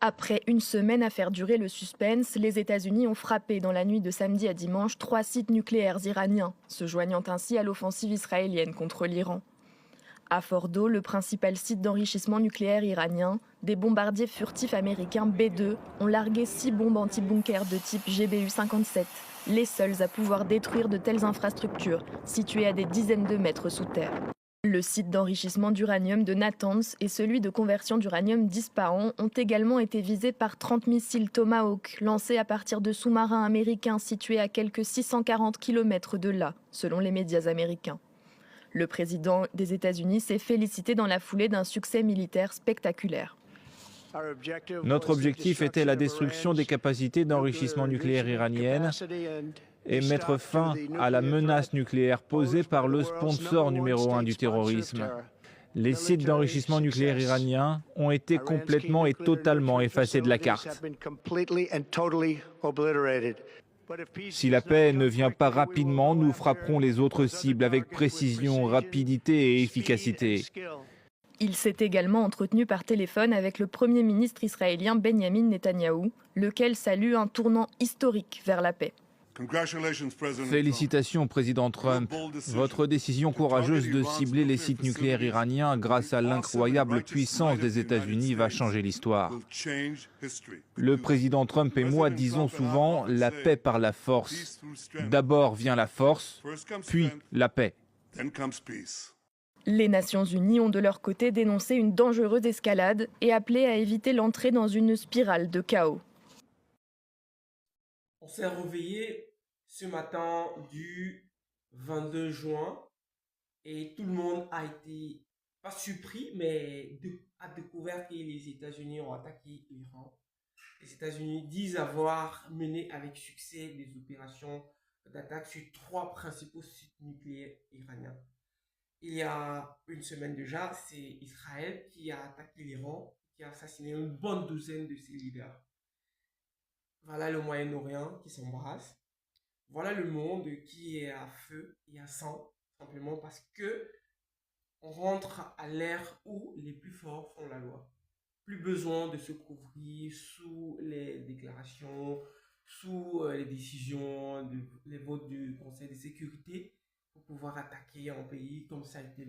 Après une semaine à faire durer le suspense, les États-Unis ont frappé dans la nuit de samedi à dimanche 3 sites nucléaires iraniens, se joignant ainsi à l'offensive israélienne contre l'Iran. À Fordo, le principal site d'enrichissement nucléaire iranien, des bombardiers furtifs américains B-2 ont largué 6 bombes anti-bunker de type GBU-57, les seules à pouvoir détruire de telles infrastructures, situées à des dizaines de mètres sous terre. Le site d'enrichissement d'uranium de Natanz et celui de conversion d'uranium d'Ispahan ont également été visés par 30 missiles Tomahawk lancés à partir de sous-marins américains situés à quelques 640 km de là, selon les médias américains. Le président des États-Unis s'est félicité dans la foulée d'un succès militaire spectaculaire. Notre objectif était la destruction des capacités d'enrichissement nucléaire iraniennes et mettre fin à la menace nucléaire posée par le sponsor numéro 1 du terrorisme. Les sites d'enrichissement nucléaire iraniens ont été complètement et totalement effacés de la carte. Si la paix ne vient pas rapidement, nous frapperons les autres cibles avec précision, rapidité et efficacité. Il s'est également entretenu par téléphone avec le Premier ministre israélien Benjamin Netanyahou, lequel salue un tournant historique vers la paix. Félicitations, Président Trump. Votre décision courageuse de cibler les sites nucléaires iraniens grâce à l'incroyable puissance des États-Unis va changer l'histoire. Le Président Trump et moi disons souvent la paix par la force. D'abord vient la force, puis la paix. Les Nations Unies ont de leur côté dénoncé une dangereuse escalade et appelé à éviter l'entrée dans une spirale de chaos. On s'est réveillé ce matin du 22 juin et tout le monde a été, pas surpris, mais a découvert que les États-Unis ont attaqué l'Iran. Les États-Unis disent avoir mené avec succès des opérations d'attaque sur 3 principaux sites nucléaires iraniens. Il y a une semaine déjà, c'est Israël qui a attaqué l'Iran, qui a assassiné une bonne douzaine de ses leaders. Voilà le Moyen-Orient qui s'embrasse. Voilà le monde qui est à feu et à sang, simplement parce que on rentre à l'ère où les plus forts font la loi. Plus besoin de se couvrir sous les déclarations, sous les décisions, les votes du Conseil de sécurité pour pouvoir attaquer un pays comme ça a été